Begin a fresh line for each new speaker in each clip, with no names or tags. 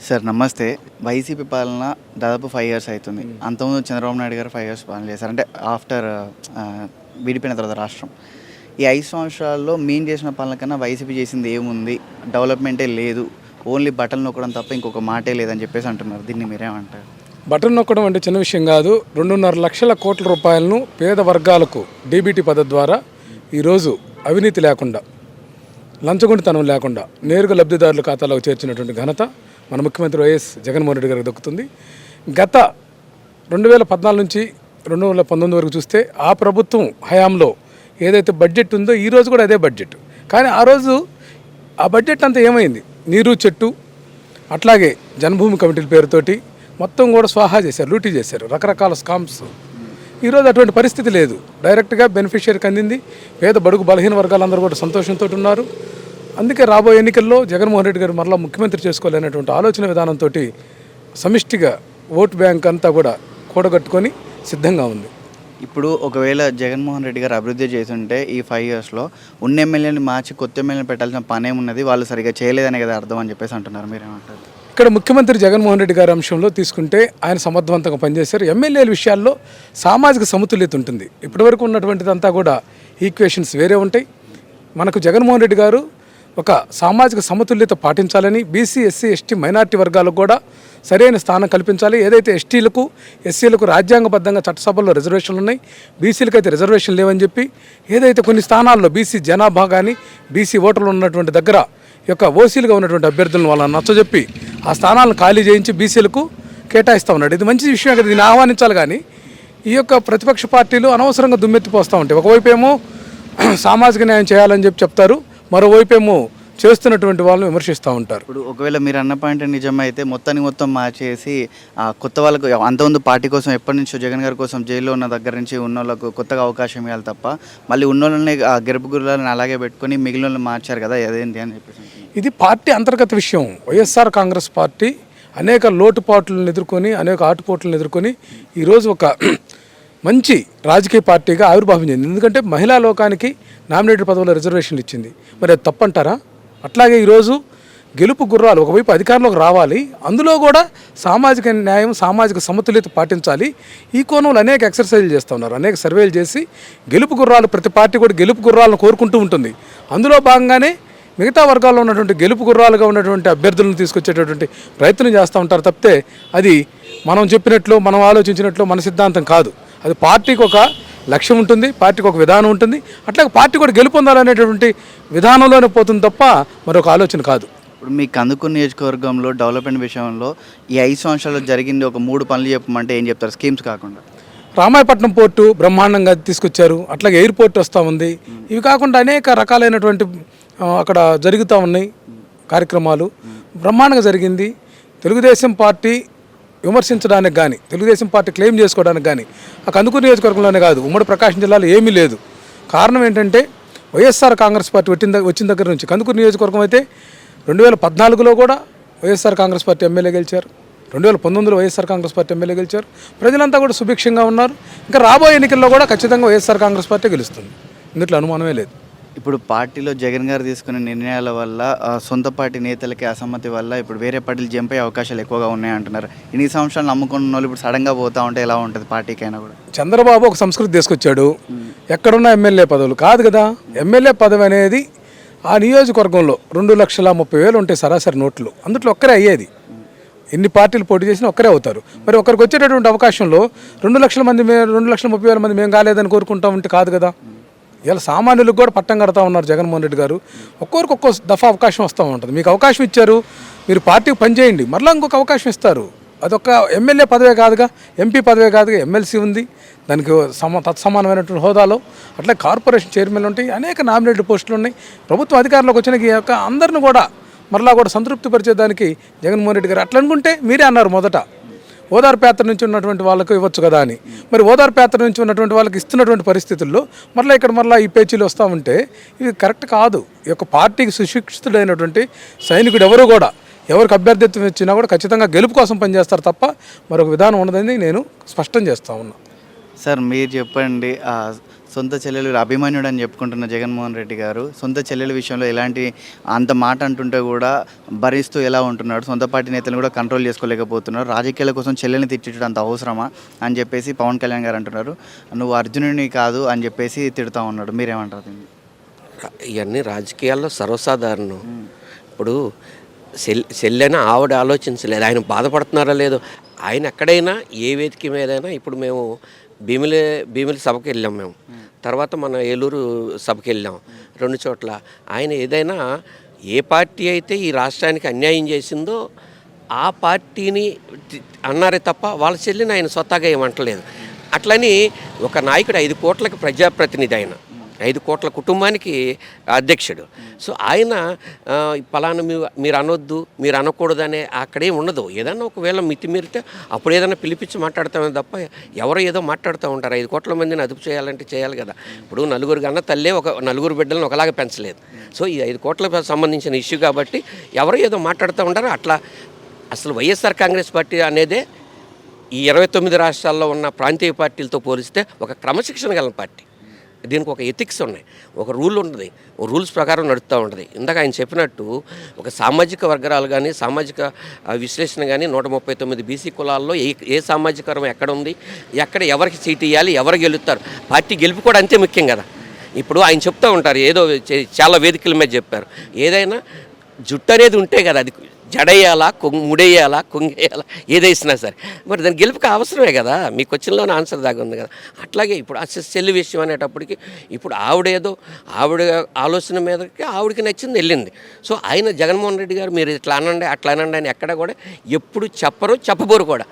Sir నమస్తే. YCP పాలన దాదాపు 5 ఇయర్స్ అవుతుంది. అంతకుముందు చంద్రబాబు నాయుడు గారు 5 ఇయర్స్ పాలన చేశారు. అంటే ఆఫ్టర్ విడిపోయిన తర్వాత రాష్ట్రం. ఈ 5 సంవత్సరాల్లో మేము చేసిన పాలన కన్నా వైసీపీ చేసింది ఏముంది? డెవలప్మెంటే లేదు. ఓన్లీ బటన్ నొక్కడం తప్ప ఇంకొక మాటే లేదని చెప్పేసి అంటున్నారు. దీన్ని మీరేమంటారు?
బటన్ నొక్కడం అంటే చిన్న విషయం కాదు. 2.5 లక్షల కోట్ల రూపాయలను పేద వర్గాలకు డీబీటీ పద్ధతి ద్వారా ఈరోజు అవినీతి లేకుండా, లంచగొండితనం లేకుండా నేరుగా లబ్ధిదారుల ఖాతాలోకి చేర్చినటువంటి ఘనత మన ముఖ్యమంత్రి వైఎస్ జగన్మోహన్ రెడ్డి గారికి దక్కుతుంది. గత 2014 నుంచి 2019 వరకు చూస్తే ఆ ప్రభుత్వం హయాంలో ఏదైతే బడ్జెట్ ఉందో ఈరోజు కూడా అదే బడ్జెట్. కానీ ఆ రోజు ఆ బడ్జెట్ అంతా ఏమైంది? నీరు చెట్టు, అట్లాగే జన్మభూమి కమిటీల పేరుతోటి మొత్తం కూడా స్వాహా చేశారు, లూటీ చేశారు, రకరకాల స్కామ్స్. ఈరోజు అటువంటి పరిస్థితి లేదు. డైరెక్ట్గా బెనిఫిషియరీకి అందింది. పేద బడుగు బలహీన వర్గాలందరూ కూడా సంతోషంతో ఉన్నారు. అందుకే రాబోయే ఎన్నికల్లో జగన్మోహన్ రెడ్డి గారు మరలా ముఖ్యమంత్రి చేసుకోవాలనేటువంటి ఆలోచన విధానంతో సమిష్టిగా ఓటు బ్యాంక్ అంతా కూడా కూడగట్టుకొని సిద్ధంగా ఉంది.
ఇప్పుడు ఒకవేళ జగన్మోహన్ రెడ్డి గారు అభివృద్ధి చేస్తుంటే ఈ 5 ఇయర్స్లో ఉన్న ఎమ్మెల్యేని మార్చి కొత్త ఎమ్మెల్యేని పెట్టాల్సిన పనేమున్నది? వాళ్ళు సరిగ్గా చేయలేదనే కదా అర్థం అని చెప్పేసి అంటున్నారు. మీరేమంటారు?
ఇక్కడ ముఖ్యమంత్రి జగన్మోహన్ రెడ్డి గారి అంశంలో తీసుకుంటే ఆయన సమర్థవంతంగా పనిచేశారు. ఎమ్మెల్యేల విషయాల్లో సామాజిక సమతుల్యత ఉంటుంది. ఇప్పటివరకు ఉన్నటువంటిదంతా కూడా ఈక్వేషన్స్ వేరే ఉంటాయి. మనకు జగన్మోహన్ రెడ్డి గారు ఒక సామాజిక సమతుల్యత పాటించాలని, బీసీ, ఎస్సీ, ఎస్టీ, మైనార్టీ వర్గాలకు కూడా సరైన స్థానం కల్పించాలి. ఏదైతే ఎస్టీలకు, ఎస్సీలకు రాజ్యాంగబద్ధంగా చట్టసభల్లో రిజర్వేషన్లు ఉన్నాయి, బీసీలకు అయితే రిజర్వేషన్ లేవని చెప్పి, ఏదైతే కొన్ని స్థానాల్లో బీసీ జనాభా కానీ బీసీ ఓటర్లు ఉన్నటువంటి దగ్గర యొక్క ఓసీలుగా ఉన్నటువంటి అభ్యర్థులను వాళ్ళని నచ్చజెప్పి ఆ స్థానాలను ఖాళీ చేయించి బీసీలకు కేటాయిస్తూ ఉన్నాడు. ఇది మంచి విషయం కదా, దీన్ని ఆహ్వానించాలి. కానీ ఈ యొక్క ప్రతిపక్ష పార్టీలు అనవసరంగా దుమ్మెత్తిపోస్తూ ఉంటాయి. ఒకవైపు ఏమో సామాజిక న్యాయం చేయాలని చెప్తారు, మరోవైపు ఏమో చేస్తున్నటువంటి వాళ్ళని విమర్శిస్తూ ఉంటారు.
ఇప్పుడు ఒకవేళ మీరు అన్న పాయింట్ నిజమైతే మొత్తం మార్చేసి కొత్త వాళ్ళకు అంతకుముందు పార్టీ కోసం ఎప్పటి నుంచో జగన్ గారి కోసం జైల్లో ఉన్న దగ్గర నుంచి ఉన్న వాళ్ళకు కొత్తగా అవకాశం ఇవ్వాలి తప్ప మళ్ళీ ఉన్న వాళ్ళని గెలుపు గుర్రాలను అలాగే పెట్టుకొని మిగిలిన వాళ్ళని మార్చారు కదా, అదేంటి అని చెప్పేసి.
ఇది పార్టీ అంతర్గత విషయం. వైఎస్ఆర్ కాంగ్రెస్ పార్టీ అనేక లోటుపాట్లను ఎదుర్కొని, అనేక ఆటుపోట్లను ఎదుర్కొని ఈరోజు ఒక మంచి రాజకీయ పార్టీగా ఆవిర్భావం చెందింది. ఎందుకంటే మహిళా లోకానికి నామినేటెడ్ పదవుల రిజర్వేషన్లు ఇచ్చింది. మరి అది తప్పంటారా? అట్లాగే ఈరోజు గెలుపు గుర్రాలు ఒకవైపు అధికారంలోకి రావాలి, అందులో కూడా సామాజిక న్యాయం, సామాజిక సమతుల్యత పాటించాలి. ఈ కోణంలో అనేక ఎక్సర్సైజ్లు చేస్తూ ఉన్నారు, అనేక సర్వేలు చేసి గెలుపు గుర్రాలు, ప్రతి పార్టీ కూడా గెలుపు గుర్రాలను కోరుకుంటూ ఉంటుంది. అందులో భాగంగానే మిగతా వర్గాల్లో ఉన్నటువంటి గెలుపు గుర్రాలుగా ఉన్నటువంటి అభ్యర్థులను తీసుకొచ్చేటటువంటి ప్రయత్నం చేస్తూ ఉంటారు తప్పితే అది మనం చెప్పినట్లు, మనం ఆలోచించినట్లు మన సిద్ధాంతం కాదు. అది పార్టీకి ఒక లక్ష్యం ఉంటుంది, పార్టీకి ఒక విధానం ఉంటుంది. అట్లాగే పార్టీ కూడా గెలుపొందాలనేటువంటి విధానంలోనే పోతుంది తప్ప మరొక ఆలోచన కాదు.
ఇప్పుడు మీ కందుకూరు నియోజకవర్గంలో డెవలప్మెంట్ విషయంలో ఈ 5 సంవత్సరాల్లో జరిగింది ఒక 3 పనులు చెప్పమంటే ఏం చెప్తారు? స్కీమ్స్ కాకుండా
రామాయపట్నం పోర్టు బ్రహ్మాండంగా తీసుకొచ్చారు. అట్లాగే ఎయిర్పోర్ట్ వస్తూ ఉంది. ఇవి కాకుండా అనేక రకాలైనటువంటి అక్కడ జరుగుతూ ఉన్నాయి కార్యక్రమాలు. బ్రహ్మాండంగా జరిగింది. తెలుగుదేశం పార్టీ విమర్శించడానికి కానీ, తెలుగుదేశం పార్టీ క్లెయిమ్ చేసుకోవడానికి కానీ ఆ కందుకూరు నియోజకవర్గంలోనే కాదు, ఉమ్మడి ప్రకాశం జిల్లాలో ఏమీ లేదు. కారణం ఏంటంటే వైఎస్ఆర్ కాంగ్రెస్ పార్టీ వచ్చిన దగ్గర నుంచి కందుకూరు నియోజకవర్గం అయితే 2014లో కూడా వైఎస్ఆర్ కాంగ్రెస్ పార్టీ ఎమ్మెల్యే గెలిచారు, 2019లో వైఎస్ఆర్ కాంగ్రెస్ పార్టీ ఎమ్మెల్యే గెలిచారు. ప్రజలంతా కూడా సుభిక్షంగా ఉన్నారు. ఇంకా రాబోయే ఎన్నికల్లో కూడా ఖచ్చితంగా వైఎస్ఆర్ కాంగ్రెస్ పార్టీ గెలుస్తుంది. ఇందులో అనుమానమే లేదు.
ఇప్పుడు పార్టీలో జగన్ గారు తీసుకునే నిర్ణయాల వల్ల సొంత పార్టీ నేతలకి అసమ్మతి వల్ల ఇప్పుడు వేరే పార్టీలు జంప్ అయ్యే అవకాశాలు ఎక్కువగా ఉన్నాయంటున్నారు. ఇన్ని సంవత్సరాలు నమ్ముకున్న వాళ్ళు ఇప్పుడు సడన్గా పోతా ఉంటే ఎలా ఉంటుంది పార్టీకైనా కూడా?
చంద్రబాబు ఒక సంస్కృతి తీసుకొచ్చాడు. ఎక్కడున్న ఎమ్మెల్యే పదవులు కాదు కదా. ఎమ్మెల్యే పదవి అనేది ఆ నియోజకవర్గంలో 2,30,000 ఉంటాయి సరాసరి నోట్లు. అందులో ఒక్కరే అయ్యేది. ఎన్ని పార్టీలు పోటీ చేసినా ఒక్కరే అవుతారు. మరి ఒకరికి వచ్చేటటువంటి అవకాశంలో 2,00,000 మంది 2,30,000 మంది మేము కాలేదని కోరుకుంటా ఉంటే కాదు కదా. ఇలా సామాన్యులకు కూడా పట్టం కడతా ఉన్నారు జగన్మోహన్ రెడ్డి గారు. ఒక్కొరికి ఒక్కో దఫా అవకాశం వస్తూ ఉంటుంది. మీకు అవకాశం ఇచ్చారు, మీరు పార్టీకి పనిచేయండి, మరలా ఇంకొక అవకాశం ఇస్తారు. అదొక ఎమ్మెల్యే పదవే కాదుగా, ఎంపీ పదవే కాదుగా, ఎమ్మెల్సీ ఉంది, దానికి తత్సమానమైనటువంటి హోదాలో. అట్లా కార్పొరేషన్ చైర్మన్లు ఉంటాయి, అనేక నామినేటెడ్ పోస్టులు ఉన్నాయి. ప్రభుత్వం అధికారంలోకి వచ్చిన ఈ యొక్క అందరిని కూడా మరలా కూడా సంతృప్తిపరిచేదానికి జగన్మోహన్ రెడ్డి గారు అట్లా అనుకుంటే మీరే అన్నారు మొదట ఓదార్పు యాత్ర నుంచి ఉన్నటువంటి వాళ్ళకు ఇవ్వచ్చు కదా అని. మరి ఓదార్పు యాత్ర నుంచి ఉన్నటువంటి వాళ్ళకి ఇస్తున్నటువంటి పరిస్థితుల్లో మరలా ఇక్కడ మరలా ఈ పేచీలు వస్తూ ఉంటే ఇది కరెక్ట్ కాదు. ఈ యొక్క పార్టీకి సుశిక్షితుడైనటువంటి సైనికుడు ఎవరు కూడా ఎవరికి అభ్యర్థిత్వం ఇచ్చినా కూడా ఖచ్చితంగా గెలుపు కోసం పనిచేస్తారు తప్ప మరొక విధానం ఉండదని నేను స్పష్టం చేస్తూ ఉన్నా.
సార్ మీరు చెప్పండి, సొంత చెల్లెలు అభిమన్యుడు అని చెప్పుకుంటున్న జగన్మోహన్ రెడ్డి గారు సొంత చెల్లెల విషయంలో ఎలాంటి అంత మాట అంటుంటే కూడా భరిస్తూ ఎలా ఉంటున్నాడు, సొంత పార్టీ నేతలను కూడా కంట్రోల్ చేసుకోలేకపోతున్నాడు, రాజకీయాల కోసం చెల్లెల్ని తిట్టడం అంత అవసరమా అని చెప్పేసి పవన్ కళ్యాణ్ గారు అంటున్నారు. నువ్వు అర్జునుడిని కాదు అని చెప్పేసి తిడుతూ ఉన్నాడు. మీరేమంటారు దీన్ని?
ఇవన్నీ రాజకీయాల్లో సర్వసాధారణం. ఇప్పుడు చెల్లెన ఆవిడ ఆలోచించలేదు, ఆయన బాధపడుతున్నారా లేదో. ఆయన ఎక్కడైనా ఏ వేదిక మీదైనా, ఇప్పుడు మేము భీమిలి సభకి వెళ్ళాం, మేము తర్వాత మన ఏలూరు సభకి వెళ్ళాం, 2 చోట్ల. ఆయన ఏదైనా ఏ పార్టీ అయితే ఈ రాష్ట్రానికి అన్యాయం చేసిందో ఆ పార్టీని అన్నారే తప్ప వాళ్ళ చెల్లిని ఆయన స్వతహాగా ఏమంటలేదు. అట్లని ఒక నాయకుడు 5 కోట్లకి ప్రజాప్రతినిధి, ఆయన 5 కోట్ల కుటుంబానికి అధ్యక్షుడు. సో ఆయన పలానా మీరు అనొద్దు, మీరు అనకూడదనే అక్కడే ఉండదు. ఏదన్నా ఒకవేళ మితిమీరితే అప్పుడు ఏదైనా పిలిపించి మాట్లాడతామని తప్ప ఎవరో ఏదో మాట్లాడుతూ ఉంటారు. 5 కోట్ల మందిని అదుపు చేయాలంటే చేయాలి కదా. ఇప్పుడు 4 కన్నా తల్లే ఒక 4 బిడ్డలను ఒకలాగా పెంచలేదు. సో ఈ 5 కోట్లకు సంబంధించిన ఇష్యూ కాబట్టి ఎవరో ఏదో మాట్లాడుతూ ఉంటారు. అట్లా అసలు వైఎస్ఆర్ కాంగ్రెస్ పార్టీ అనేదే ఈ 29 రాష్ట్రాల్లో ఉన్న ప్రాంతీయ పార్టీలతో పోలిస్తే ఒక క్రమశిక్షణ గల పార్టీ. దీనికి ఒక ఎథిక్స్ ఉన్నాయి, ఒక రూల్ ఉంటుంది, ఒక రూల్స్ ప్రకారం నడుస్తూ ఉంటుంది. ఇందాక ఆయన చెప్పినట్టు ఒక సామాజిక వర్గాలు కానీ సామాజిక విశ్లేషణ కానీ 139 బీసీ కులాల్లో ఏ సామాజిక వర్గం ఎక్కడ ఉంది, ఎక్కడ ఎవరికి సీట్ ఇవ్వాలి, ఎవరు గెలుస్తారు, పార్టీ గెలుపు కూడా అంతే ముఖ్యం కదా. ఇప్పుడు ఆయన చెప్తూ ఉంటారు, ఏదో చాలా వేదికల మీద చెప్పారు, ఏదైనా జుట్టు అనేది ఉంటే కదా అది జడేయాలా, ముడేయాలా, కొంగేయాలా, ఏదేసినా సరే మరి దాని గెలుపుకి అవసరమే కదా. మీ క్వశ్చన్లోనే ఆన్సర్ దాకా ఉంది కదా. అట్లాగే ఇప్పుడు చెల్లి విషయం అనేటప్పటికి ఇప్పుడు ఆవిడ ఆలోచన మీదకి ఆవిడకి నచ్చింది వెళ్ళింది. సో ఆయన జగన్మోహన్ రెడ్డి గారు మీరు ఇట్లా అనండి అట్లా అనండి అని ఎక్కడ కూడా ఎప్పుడు చెప్పబోరు కూడా.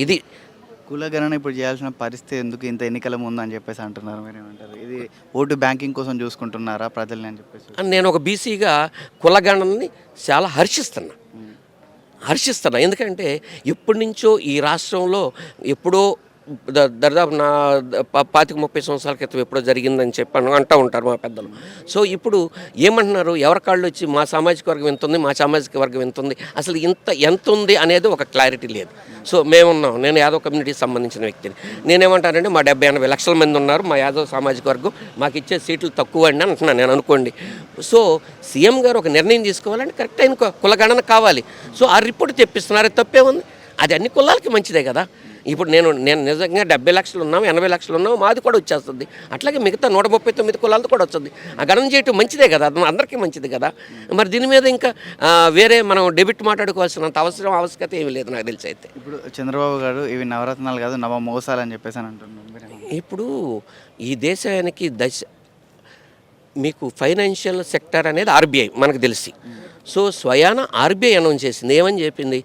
ఇది
కులగణన ఇప్పుడు చేయాల్సిన పరిస్థితి ఎందుకు ఇంత ఎన్నికల ముందు అని చెప్పేసి అంటున్నారు. మీరు ఏమంటారు? ఇది ఓటు బ్యాంకింగ్ కోసం చూసుకుంటున్నారా ప్రజల్ని అని చెప్పేసి?
నేను ఒక బీసీగా కులగణనని చాలా హర్షిస్తున్నా. ఎందుకంటే ఎప్పటి నుంచో ఈ రాష్ట్రంలో ఎప్పుడో దాదాపు నా 25-30 సంవత్సరాల క్రితం ఎప్పుడో జరిగిందని చెప్పి అంటూ ఉంటారు మా పెద్దలు. సో ఇప్పుడు ఏమంటున్నారు, ఎవరి కాళ్ళు వచ్చి మా సామాజిక వర్గం ఎంత ఉంది, మా సామాజిక వర్గం ఎంత ఉంది, అసలు ఎంత ఉంది అనేది ఒక క్లారిటీ లేదు. సో నేను యాదవ్ కమ్యూనిటీకి సంబంధించిన వ్యక్తిని. నేనేమంటానంటే మా 70-80 లక్షల మంది ఉన్నారు మా యాదవ్ సామాజిక వర్గం, మాకు ఇచ్చే సీట్లు తక్కువ అండి అంటున్నాను నేను అనుకోండి. సో సీఎం గారు ఒక నిర్ణయం తీసుకోవాలంటే కరెక్ట్ అయిన కులగణన కావాలి. సో ఆ రిపోర్ట్ తెప్పిస్తున్నారు, తప్పే ఉంది, అది అన్ని కులాలకి మంచిదే కదా. ఇప్పుడు నేను నిజంగా 70 లక్షలు ఉన్నాము, 80 లక్షలు ఉన్నాము, మాది కూడా వచ్చేస్తుంది. అట్లాగే మిగతా 139 కులాలతో కూడా వస్తుంది. ఆ గణన చేయటం మంచిదే కదా, అందరికీ మంచిది కదా. మరి దీని మీద ఇంకా వేరే మనం డెబిట్ మాట్లాడుకోవాల్సినంత ఆవశ్యకత ఏమీ లేదు నాకు తెలిసి. అయితే
ఇప్పుడు చంద్రబాబు గారు ఇవి నవరత్నాలు కాదు నవ మోసాలు అని చెప్పేసి అని అంటున్నారు.
ఇప్పుడు ఈ దేశానికి మీకు ఫైనాన్షియల్ సెక్టర్ అనేది ఆర్బీఐ మనకు తెలిసి. సో స్వయాన ఆర్బీఐ అనౌన్స్ చేసింది, ఏమని చెప్పింది,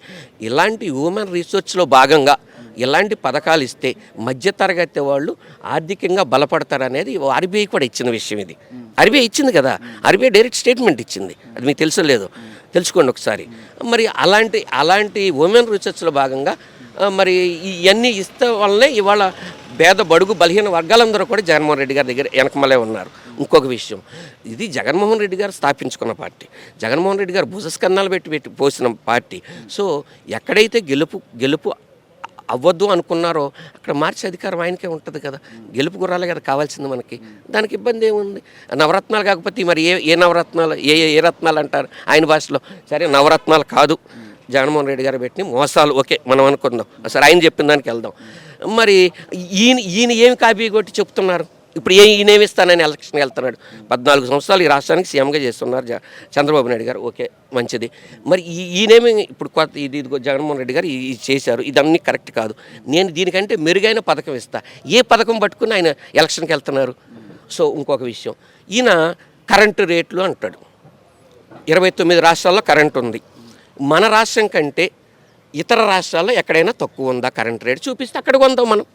ఇలాంటి హ్యూమన్ రీసెర్చ్లో భాగంగా ఇలాంటి పథకాలు ఇస్తే మధ్యతరగతి వాళ్ళు ఆర్థికంగా బలపడతారనేది ఆర్బీఐ కూడా ఇచ్చిన విషయం. ఇది ఆర్బీఐ ఇచ్చింది కదా, ఆర్బీఐ డైరెక్ట్ స్టేట్మెంట్ ఇచ్చింది, అది మీకు తెలుసో లేదో తెలుసుకోండి ఒకసారి. మరి అలాంటి ఉమెన్ రీసెర్చ్లో భాగంగా మరి ఇవన్నీ ఇస్తే వల్లనే ఇవాళ పేద బడుగు బలహీన వర్గాలందరూ కూడా జగన్మోహన్ రెడ్డి గారి దగ్గర వెనకమలే ఉన్నారు. ఇంకొక విషయం, ఇది జగన్మోహన్ రెడ్డి గారు స్థాపించుకున్న పార్టీ, జగన్మోహన్ రెడ్డి గారు భుజస్కంధాలు పెట్టి పోసిన పార్టీ. సో ఎక్కడైతే గెలుపు అవ్వద్దు అనుకున్నారో అక్కడ మార్చే అధికారం ఆయనకే ఉంటుంది కదా. గెలుపు గుర్రాలే కదా కావాల్సింది మనకి, దానికి ఇబ్బంది ఏముంది. నవరత్నాలు కాకపోతే మరి ఏ నవరత్నాలు, ఏ రత్నాలు అంటారు ఆయన భాషలో. సరే నవరత్నాలు కాదు, జగన్మోహన్ రెడ్డి గారు పెట్టిన మోసాలు ఓకే మనం అనుకుందాం, సరే ఆయన చెప్పిన దానికి వెళ్దాం. మరి ఈయన ఏమి కాపీ కొట్టి చెప్తున్నారు, ఇప్పుడు ఈయనేమిస్తానని ఎలక్షన్కి వెళ్తున్నాడు. 14 సంవత్సరాలు ఈ రాష్ట్రానికి సీఎంగా చేస్తున్నారు చంద్రబాబు నాయుడు గారు, ఓకే మంచిది. మరి ఈయనేమి ఇప్పుడు కొత్త ఇది జగన్మోహన్ రెడ్డి గారు ఇది చేశారు, ఇదన్నీ కరెక్ట్ కాదు, నేను దీనికంటే మెరుగైన పథకం ఇస్తా, ఏ పథకం పట్టుకుని ఆయన ఎలక్షన్కి వెళ్తున్నారు. సో ఇంకొక విషయం, ఈయన కరెంటు రేట్లు అంటాడు. 29 రాష్ట్రాల్లో కరెంటు ఉంది, మన రాష్ట్రం కంటే ఇతర రాష్ట్రాల్లో ఎక్కడైనా తక్కువ ఉందా కరెంట్ రేట్ చూపిస్తే అక్కడ కొందాం మనం,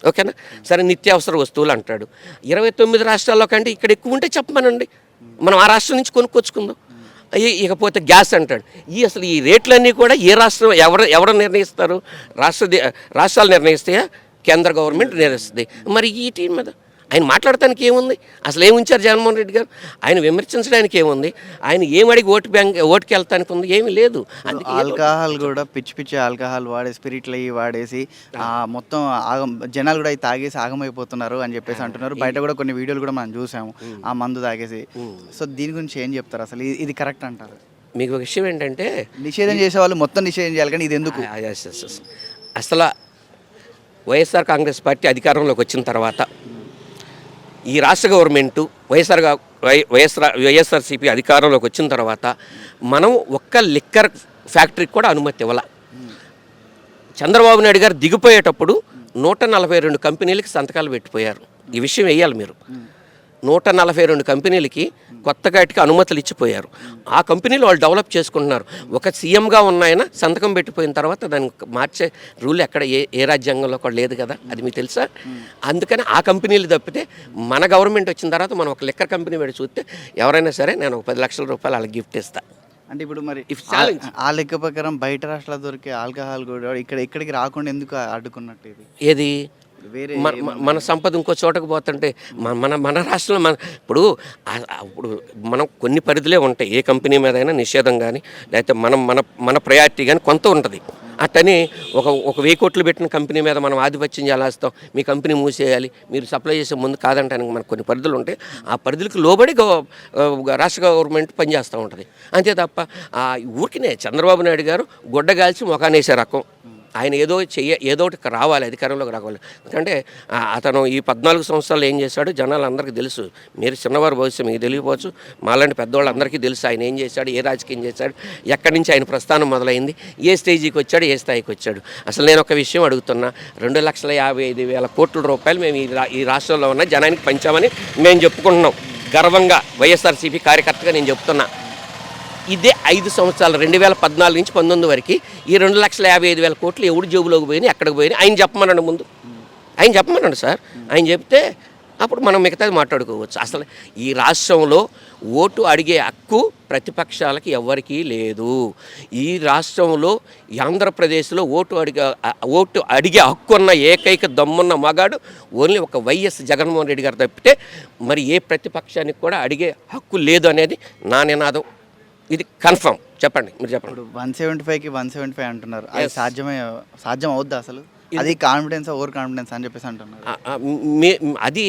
ఓకేనా. సరే నిత్యావసర వస్తువులు అంటాడు, 29 రాష్ట్రాల్లో కంటే ఇక్కడ ఎక్కువ ఉంటే చెప్పమనండి, మనం ఆ రాష్ట్రం నుంచి కొనుక్కొచ్చుకుందాం. ఇకపోతే గ్యాస్ అంటాడు. అసలు ఈ రేట్లన్నీ కూడా ఏ రాష్ట్రం ఎవరు నిర్ణయిస్తారు? రాష్ట్రాలు నిర్ణయిస్తాయా, కేంద్ర గవర్నమెంట్ నిర్ణయిస్తుంది. మరి వీటి మీద ఆయన మాట్లాడటానికి ఏముంది? అసలు ఏమి ఉంచారు జగన్మోహన్ రెడ్డి గారు? ఆయన విమర్శించడానికి ఏముంది? ఆయన ఏమడిగి ఓటుకి వెళ్తానికి ఉంది? ఏమీ లేదు. అందుకే
ఆల్కహాల్ కూడా పిచ్చి పిచ్చి ఆల్కహాల్ వాడే స్పిరిట్లు అయ్యి వాడేసి మొత్తం జనాలు కూడా అవి తాగేసి ఆగమైపోతున్నారు అని చెప్పేసి అంటున్నారు. బయట కూడా కొన్ని వీడియోలు కూడా మనం చూసాము ఆ మందు తాగేసి. సో దీని గురించి ఏం చెప్తారు? అసలు ఇది కరెక్ట్ అంటారు?
మీకు ఒక విషయం ఏంటంటే,
నిషేధం చేసే వాళ్ళు మొత్తం నిషేధం చేయాలి, కానీ ఇది ఎందుకు?
అసలు వైఎస్ఆర్ కాంగ్రెస్ పార్టీ అధికారంలోకి వచ్చిన తర్వాత ఈ రాష్ట్ర గవర్నమెంటు వైఎస్ఆర్సీపీ అధికారంలోకి వచ్చిన తర్వాత మనం ఒక్క లిక్కర్ ఫ్యాక్టరీకి కూడా అనుమతి ఇవ్వాల. చంద్రబాబు నాయుడు గారు దిగిపోయేటప్పుడు 142 కంపెనీలకి సంతకాలు పెట్టిపోయారు. ఈ విషయం వేయాలి మీరు. 142 కంపెనీలకి కొత్తగా అనుమతులు ఇచ్చిపోయారు. ఆ కంపెనీలు వాళ్ళు డెవలప్ చేసుకుంటున్నారు. ఒక సీఎంగా ఉన్న ఆయన సంతకం పెట్టిపోయిన తర్వాత దాన్ని మార్చే రూల్ ఎక్కడ ఏ రాజ్యాంగంలో కూడా లేదు కదా, అది మీకు తెలుసా? అందుకని ఆ కంపెనీలు తప్పితే మన గవర్నమెంట్ వచ్చిన తర్వాత మనం ఒక లిక్కర్ కంపెనీ పెట్టి చూస్తే ఎవరైనా సరే నేను ఒక 10 లక్షల రూపాయలు వాళ్ళకి గిఫ్ట్ ఇస్తాను.
అంటే ఇప్పుడు మరి ఆ లెక్క ప్రకారం బయట రాష్ట్రాల దొరికే ఆల్కహాల్ కూడా ఇక్కడికి రాకుండా ఎందుకు అడ్డుకున్నట్టు? ఇది
ఏది
వేరే
మన సంపద ఇంకో చోటకు పోతుంటే మన రాష్ట్రంలో ఇప్పుడు మనం కొన్ని పరిధులే ఉంటాయి. ఏ కంపెనీ మీద అయినా నిషేధం కానీ లేకపోతే మన ప్రయారిటీ కానీ కొంత ఉంటుంది. అట్టని ఒక 1000 కోట్లు పెట్టిన కంపెనీ మీద మనం ఆధిపత్యం చేస్తాం, మీ కంపెనీ మూసేయాలి, మీరు సప్లై చేసే ముందు కాదంటానికి మనకు కొన్ని పరిధులు ఉంటాయి. ఆ పరిధులకు లోబడి రాష్ట్ర గవర్నమెంట్ పనిచేస్తూ ఉంటుంది. అంతే తప్ప ఊరికినే చంద్రబాబు నాయుడు గారు గుడ్డగాల్చి మొఖానేసే రకం. ఆయన ఏదో ఒకటి రావాలి, అధికారంలోకి రావాలి. ఎందుకంటే అతను ఈ 14 సంవత్సరాలు ఏం చేశాడు జనాలందరికీ తెలుసు. మీరు చిన్నవారు భవిష్యత్తు మీకు తెలియకపోవచ్చు, మాలాంటి పెద్దవాళ్ళందరికీ తెలుసు ఆయన ఏం చేశాడు, ఏ రాజకీయం చేశాడు, ఎక్కడి నుంచి ఆయన ప్రస్థానం మొదలైంది, ఏ స్టేజీకి వచ్చాడు, ఏ స్థాయికి వచ్చాడు. అసలు నేను ఒక విషయం అడుగుతున్నా, 2,55,000 కోట్ల రూపాయలు మేము ఈ రాష్ట్రంలో ఉన్న జనానికి పంచామని మేము చెప్పుకుంటున్నాం గర్వంగా. వైఎస్ఆర్సీపీ కార్యకర్తగా నేను చెప్తున్నా. ఇదే 5 సంవత్సరాలు 2014 నుంచి 19 వరకు ఈ 2,55,000 కోట్లు ఎవడు జేబులోకి పోయినాయి, ఎక్కడికి పోయినాయి ఆయన చెప్పమనండి. ముందు ఆయన చెప్పమనండి సార్. ఆయన చెప్తే అప్పుడు మనం మిగతాది మాట్లాడుకోవచ్చు. అసలు ఈ రాష్ట్రంలో ఓటు అడిగే హక్కు ప్రతిపక్షాలకి ఎవరికీ లేదు. ఈ రాష్ట్రంలో ఆంధ్రప్రదేశ్లో ఓటు అడిగే హక్కు ఉన్న ఏకైక దమ్మున్న మగాడు ఓన్లీ ఒక వైఎస్ జగన్మోహన్ రెడ్డి గారు తప్పితే మరి ఏ ప్రతిపక్షానికి కూడా అడిగే హక్కు లేదు అనేది నా నినాదం. ఇది కన్ఫర్మ్. చెప్పండి, మీరు చెప్పండి.
ఇప్పుడు 175కి 175 అంటున్నారు. అది సాధ్యం అవుద్దా అసలు? అది కాన్ఫిడెన్స్ ఓవర్ కాన్ఫిడెన్స్ అని చెప్పేసి అంటున్నారు.
అది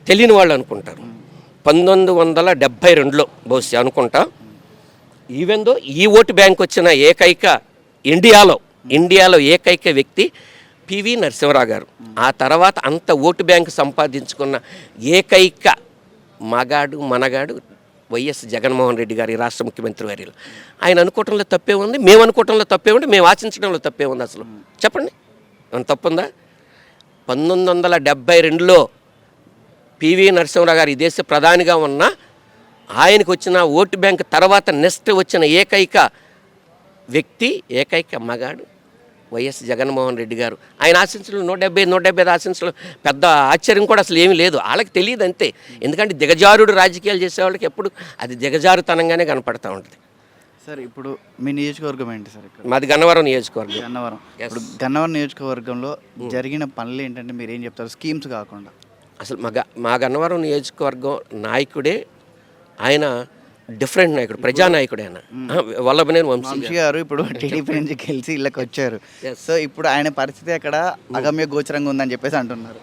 తెలియని వాళ్ళు అనుకుంటారు. 1972లో బహుశా అనుకుంటా, ఈవెందో ఈ ఓటు బ్యాంక్ వచ్చిన ఏకైక ఇండియాలో ఏకైక వ్యక్తి పివి నరసింహరావు గారు. ఆ తర్వాత అంత ఓటు బ్యాంకు సంపాదించుకున్న ఏకైక మనగాడు వైఎస్ జగన్మోహన్ రెడ్డి గారి రాష్ట్ర ముఖ్యమంత్రి వర్యులు. ఆయన అనుకోవటంలో తప్పే ఉంది, మేము అనుకోవటంలో తప్పే ఉంది, మేము ఆశించడంలో తప్పే ఉంది. అసలు చెప్పండి, ఏమైనా తప్పుందా? 1972లో పివి నరసింహరావు గారు ఈ దేశ ప్రధానిగా ఉన్న ఆయనకు వచ్చిన ఓటు బ్యాంక్ తర్వాత నెక్స్ట్ వచ్చిన ఏకైక వ్యక్తి, ఏకైక మగాడు వైఎస్ జగన్మోహన్ రెడ్డి గారు. ఆయన ఆశించడం 175 ఆశించడం పెద్ద ఆశ్చర్యం కూడా అసలు ఏమీ లేదు. వాళ్ళకి తెలియదు అంతే. ఎందుకంటే దిగజారుడు రాజకీయాలు చేసేవాళ్ళకి ఎప్పుడు అది దిగజారుతనంగానే కనపడుతూ ఉంటుంది.
సార్ ఇప్పుడు మీ నియోజకవర్గం ఏంటి సార్? ఇక్కడ
మాది గన్నవరం నియోజకవర్గం.
ఇప్పుడు గన్నవరం నియోజకవర్గంలో జరిగిన పనులు ఏంటంటే మీరు ఏం చెప్తారు, స్కీమ్స్ కాకుండా?
అసలు మా గన్నవరం నియోజకవర్గం నాయకుడే ఆయన డిఫరెంట్ నాయకుడు, ప్రజానాయకుడు ఆయన. వల్లభనేని వంశీ
గారు ఇప్పుడు టీడీపీ నుంచి గెలిచి ఇళ్ళకి వచ్చారు. సో ఇప్పుడు ఆయన పరిస్థితి అక్కడ అగమ్య గోచరంగా ఉందని చెప్పేసి అంటున్నారు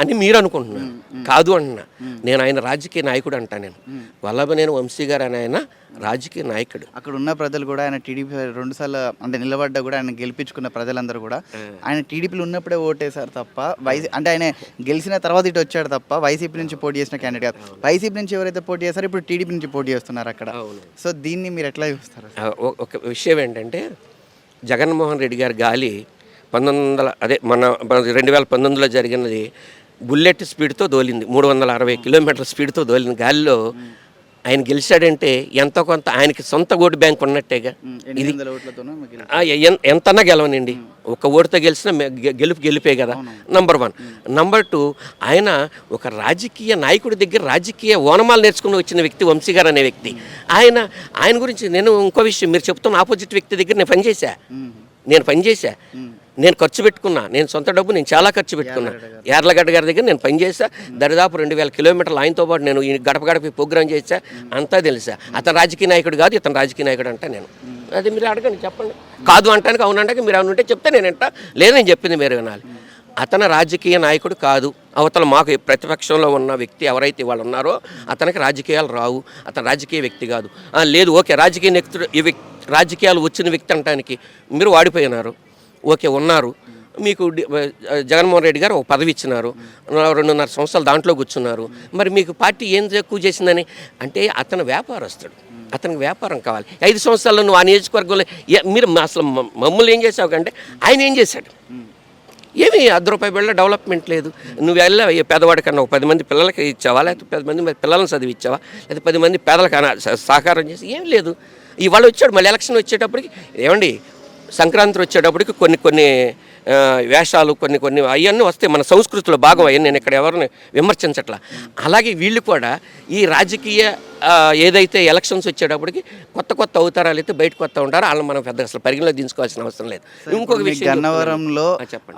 అని మీరు అనుకుంటున్నారు. కాదు అంటున్నా నేను, ఆయన రాజకీయ నాయకుడు అంటా. నేను వల్లభనేని వంశీ గారు అని ఆయన రాజకీయ నాయకుడు.
అక్కడ ఉన్న ప్రజలు కూడా ఆయన టీడీపీ 2 సార్లు అంటే నిలబడ్డా కూడా ఆయన గెలిపించుకున్న ప్రజలందరూ కూడా ఆయన టీడీపీలో ఉన్నప్పుడే ఓటేశారు తప్ప అంటే ఆయన గెలిచిన తర్వాత ఇటు వచ్చాడు తప్ప వైసీపీ నుంచి పోటీ చేసిన క్యాండిడేట్ కాదు. వైసీపీ నుంచి ఎవరైతే పోటీ చేస్తారో ఇప్పుడు టీడీపీ నుంచి పోటీ చేస్తున్నారు అక్కడ. సో దీన్ని మీరు ఎట్లా చూస్తారు?
ఒక విషయం ఏంటంటే, జగన్మోహన్ రెడ్డి గారి గాలి 2019లో జరిగినది బుల్లెట్ స్పీడ్తో దోలింది. 360 కిలోమీటర్ల స్పీడ్తో దోలింది గాలిలో. ఆయన గెలిచాడంటే ఎంతో కొంత ఆయనకి సొంత ఓటు బ్యాంక్ ఉన్నట్టేగా. ఇది ఎంతన్నా గెలవనండి, ఒక ఓటుతో గెలిచినా గెలిపే కదా. నంబర్ 1. నంబర్ 2, ఆయన ఒక రాజకీయ నాయకుడి దగ్గర రాజకీయ ఓనమాలు నేర్చుకుని వచ్చిన వ్యక్తి వంశీ గారు అనే వ్యక్తి. ఆయన గురించి నేను ఇంకో విషయం, మీరు చెప్తున్న ఆపోజిట్ వ్యక్తి దగ్గర నేను పనిచేశా. నేను ఖర్చు పెట్టుకున్నా, నేను సొంత డబ్బు నేను చాలా ఖర్చు పెట్టుకున్నా. యార్లగడ్డ గారి దగ్గర నేను పనిచేసా, దరిదాపు 2000 కిలోమీటర్లు ఆయనతో పాటు నేను ఈ గడప గడప ప్రోగ్రాం చేసా, అంతా తెలుసా. అతను రాజకీయ నాయకుడు కాదు, ఇతను రాజకీయ నాయకుడు అంట. నేను అది మీరు అడగండి, చెప్పండి. కాదు అంటానికి అవునంటానికి మీరు అవునుంటే చెప్తే నేను వింటా, లేదు నేను చెప్పింది మీరు వినాలి. అతను రాజకీయ నాయకుడు కాదు. అవతల మాకు ప్రతిపక్షంలో ఉన్న వ్యక్తి ఎవరైతే వాళ్ళు ఉన్నారో అతనికి రాజకీయాలు రావు, అతను రాజకీయ వ్యక్తి కాదు. లేదు, ఓకే, రాజకీయ వ్యక్తుడు ఈ రాజకీయాలు వచ్చిన వ్యక్తి అనటానికి మీరు వాడిపోయినారు, ఓకే ఉన్నారు. మీకు జగన్మోహన్ రెడ్డి గారు ఒక పదవి ఇచ్చినారు, 2.5 సంవత్సరాలు దాంట్లో కూర్చున్నారు. మరి మీకు పార్టీ ఏం ఎక్కువ చేసిందని అంటే అతను వ్యాపారస్తుడు, అతనికి వ్యాపారం కావాలి. 5 సంవత్సరాల్లో నువ్వు ఆ నియోజకవర్గంలో మీరు అసలు మమ్మల్ని ఏం చేసావు కంటే ఆయన ఏం చేశాడు? ఏమి ₹1 బిళ్ళ డెవలప్మెంట్ లేదు. నువ్వు వెళ్ళా పేదవాడి కన్నా ఒక 10 మంది పిల్లలకి ఇచ్చావా, లేకపోతే 10 మంది పిల్లలను చదివిచ్చావా, లేకపోతే 10 మంది పేదలకు సహకారం చేసి ఏం లేదు. ఇవాళ వచ్చాడు మళ్ళీ ఎలక్షన్ వచ్చేటప్పటికి, ఏమండి సంక్రాంతి వచ్చేటప్పటికి కొన్ని వేషాలు కొన్ని అవన్నీ వస్తాయి, మన సంస్కృతిలో భాగం అయ్యి. నేను ఇక్కడ ఎవరిని విమర్శించట్లా. అలాగే వీళ్ళు కూడా ఈ రాజకీయ ఏదైతే ఎలక్షన్స్ వచ్చేటప్పటికి కొత్త అవతారాలు అయితే బయటకు వస్తూ ఉంటారో వాళ్ళని మనం పెద్దగా అసలు పరిగణలో దించుకోవాల్సిన అవసరం లేదు. ఇంకొక విషయం,
గన్నవరంలో
చెప్పండి,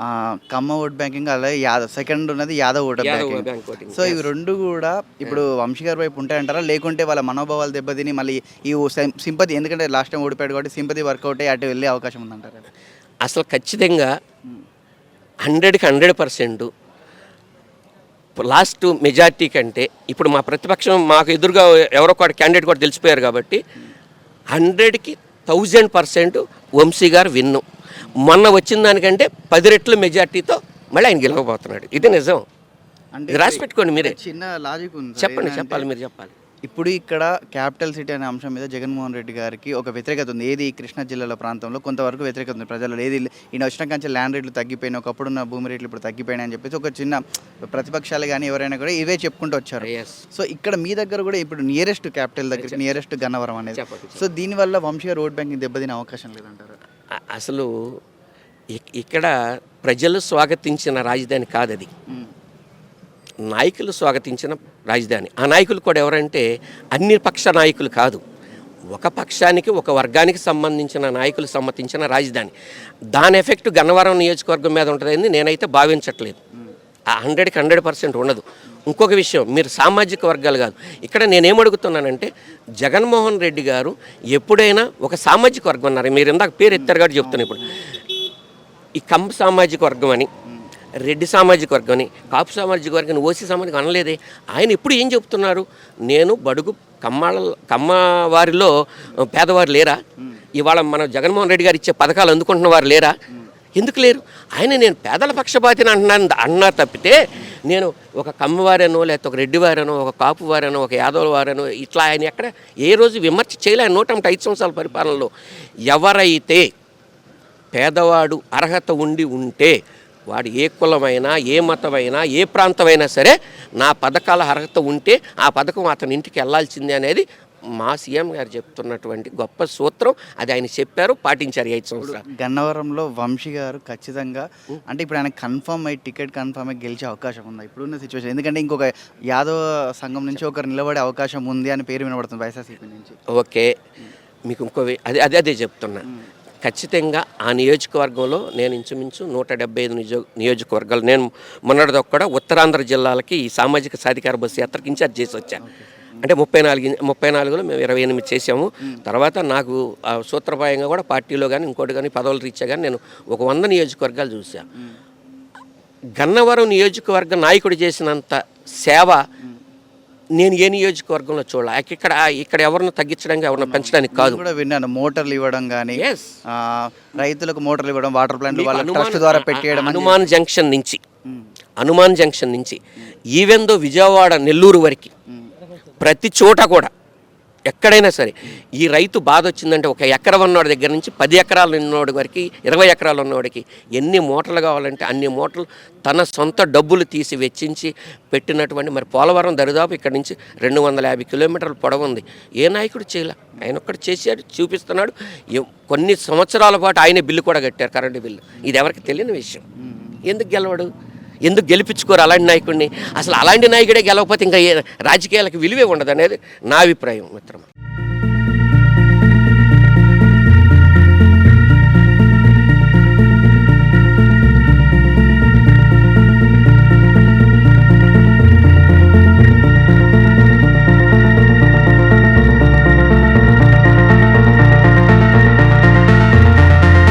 కమ్మ ఓట్ బ్యాంకింగ్, అలాగే సెకండ్ ఉన్నది యాదవ్ ఓట్ బ్యాంకింగ్. సో ఇవి రెండు కూడా ఇప్పుడు వంశీ గారి వైపు ఉంటాయంటారా, లేకుంటే వాళ్ళ మనోభావాలు దెబ్బతిని మళ్ళీ ఈ సింపతి, ఎందుకంటే లాస్ట్ టైం ఓడిపోయాడు కాబట్టి సింపతి వర్కౌట్ అయ్యి అటు వెళ్ళే అవకాశం ఉందంటారా?
అసలు ఖచ్చితంగా 100కి 100% లాస్ట్ మెజార్టీ కంటే ఇప్పుడు మా ప్రతిపక్షం మాకు ఎదురుగా ఎవరో ఒక క్యాండిడేట్ కూడా తెలిసిపోయారు కాబట్టి 100కి 1000% వంశీ గారు విన్ను. మొన్న వచ్చిన దానికంటే 10 రెట్ల మెజార్టీతో మళ్ళీ ఆయన గెలవబోతున్నాడు. ఇది నిజం.
అంటే
రాసి పెట్టుకోండి మీరే.
చిన్న లాజిక్ ఉంది,
చెప్పాలి, మీరు చెప్పాలి.
ఇప్పుడు ఇక్కడ క్యాపిటల్ సిటీ అనే అంశం మీద జగన్మోహన్ రెడ్డి గారికి ఒక వ్యతిరేకత ఉంది. ఏది కృష్ణా జిల్లాల ప్రాంతంలో కొంతవరకు వ్యతిరేకత ఉంది ప్రజల్లో. ఏది ఈయన వచ్చిన కంచె ల్యాండ్ రేట్లు తగ్గిపోయినాయి, ఒకప్పుడున్న భూమి రేట్లు ఇప్పుడు తగ్గిపోయినాయి అని చెప్పేసి ఒక చిన్న ప్రతిపక్షాలు కానీ ఎవరైనా కూడా ఇవే చెప్పుకుంటూ వచ్చారు. సో ఇక్కడ మీ దగ్గర కూడా ఇప్పుడు నియరెస్ట్ క్యాపిటల్ దగ్గర నియరెస్ట్ గన్నవరం అనేది. సో దీనివల్ల వంశీ రోడ్ బ్యాంకింగ్ దెబ్బతినే అవకాశం లేదంటారు?
అసలు ఇక్కడ ప్రజలు స్వాగతించిన రాజధాని కాదది, నాయకులు స్వాగతించిన రాజధాని. ఆ నాయకులు కూడా ఎవరంటే అన్ని పక్ష నాయకులు కాదు, ఒక పక్షానికి ఒక వర్గానికి సంబంధించిన నాయకులు సమ్మతించిన రాజధాని. దాని ఎఫెక్ట్ గన్నవరం నియోజకవర్గం మీద ఉంటుందని నేనైతే భావించట్లేదు. 100కి 100% ఉండదు. ఇంకొక విషయం, మీరు సామాజిక వర్గాలు కాదు, ఇక్కడ నేనేమడుగుతున్నానంటే జగన్మోహన్ రెడ్డి గారు ఎప్పుడైనా ఒక సామాజిక వర్గం అన్నారు, మీరు ఇందాక పేరు ఎత్తారు కాబట్టి చెప్తున్నాను. ఇప్పుడు ఈ కమ్మ సామాజిక వర్గం అని, రెడ్డి సామాజిక వర్గం, కాపు సామాజిక వర్గం, ఓసీ సామాజిక అనలేదే. ఆయన ఇప్పుడు ఏం చెప్తున్నారు, నేను బడుగు కమ్మ వారిలో పేదవారు లేరా, ఇవాళ మన జగన్మోహన్ రెడ్డి గారు ఇచ్చే పథకాలు అందుకుంటున్న వారు లేరా, ఎందుకు లేరు? ఆయన నేను పేదల పక్షపాతిని అన్నా తప్పితే నేను ఒక కమ్మవారనో లేకపోతే ఒక రెడ్డి వారనో ఒక కాపు వారనో ఒక యాదవ్ వారనో ఇట్లా ఆయన ఎక్కడ ఏ రోజు విమర్శ చేయలే. 105 సంవత్సరాల పరిపాలనలో ఎవరైతే పేదవాడు అర్హత ఉంటే వాడు ఏ కులమైనా ఏ మతమైనా ఏ ప్రాంతమైనా సరే నా పథకాల అర్హత ఉంటే ఆ పథకం అతని ఇంటికి వెళ్ళాల్సిందే అనేది మా సీఎం గారు చెప్తున్నటువంటి గొప్ప సూత్రం. అది ఆయన చెప్పారు, పాటించారు 5 సంవత్సరాలు.
గన్నవరంలో వంశీ గారు ఖచ్చితంగా అంటే ఇప్పుడు ఆయన టికెట్ కన్ఫర్మ్ అయ్యి గెలిచే అవకాశం ఉందా ఇప్పుడున్న సిచ్యువేషన్? ఎందుకంటే ఇంకొక యాదవ సంఘం నుంచి ఒకరు నిలబడే అవకాశం ఉంది అని పేరు వినబడుతుంది వైఎస్ఆర్సీపీ నుంచి.
ఓకే, మీకు ఇంకో అదే చెప్తున్నా. ఖచ్చితంగా ఆ నియోజకవర్గంలో నేను ఇంచుమించు 175 నియోజకవర్గాలు, నేను మొన్నటిదో కూడా ఉత్తరాంధ్ర జిల్లాలకి ఈ సామాజిక సాధికార బస్సు యాత్రకు ఇన్ఛార్జ్ చేసి వచ్చాను. అంటే 34లో మేము 28 చేసాము. తర్వాత నాకు సూత్రప్రాయంగా కూడా పార్టీలో కానీ ఇంకోటి కానీ పదవులు రీత్యా కానీ నేను ఒక 100 నియోజకవర్గాలు చూశాను. గన్నవరం నియోజకవర్గ నాయకుడు చేసినంత సేవ నేను ఏ నియోజకవర్గంలో చూడాలి. ఇక్కడ ఎవరిని తగ్గించడానికి ఎవరిని పెంచడానికి కాదు.
కూడా విన్నాను, మోటార్లు ఇవ్వడం కానీ, రైతులకు మోటార్లు ఇవ్వడం, వాటర్ ప్లాంట్ ట్రస్ట్ ద్వారా పెట్టేయడం.
హనుమాన్ జంక్షన్ నుంచి ఈవెన్ దో విజయవాడ నెల్లూరు వరకు ప్రతి చోట కూడా ఎక్కడైనా సరే ఈ రైతు బాధ వచ్చిందంటే ఒక ఎకరం ఉన్నవాడి దగ్గర నుంచి 10 ఎకరాలు ఉన్నవాడి వరకు 20 ఎకరాలు ఉన్నవాడికి ఎన్ని మోటార్లు కావాలంటే అన్ని మోటార్లు తన సొంత డబ్బులు తీసి వెచ్చించి పెట్టినటువంటి మరి పోలవరం దరిదాపు ఇక్కడ నుంచి 250 కిలోమీటర్ల పొడవు ఉంది. ఏ నాయకుడు చేయలే, ఆయన ఒక్కడు చేశాడు, చూపిస్తున్నాడు. కొన్ని సంవత్సరాల పాటు ఆయనే బిల్లు కూడా కట్టారు, కరెంటు బిల్లు. ఇది ఎవరికి తెలియని విషయం. ఎందుకు గెలవడు, ఎందుకు గెలిపించుకోరు అలాంటి నాయకుడిని? అసలు అలాంటి నాయకుడే గెలవకపోతే ఇంకా రాజకీయాలకు విలువే ఉండదు అనేది నా అభిప్రాయం మిత్రం.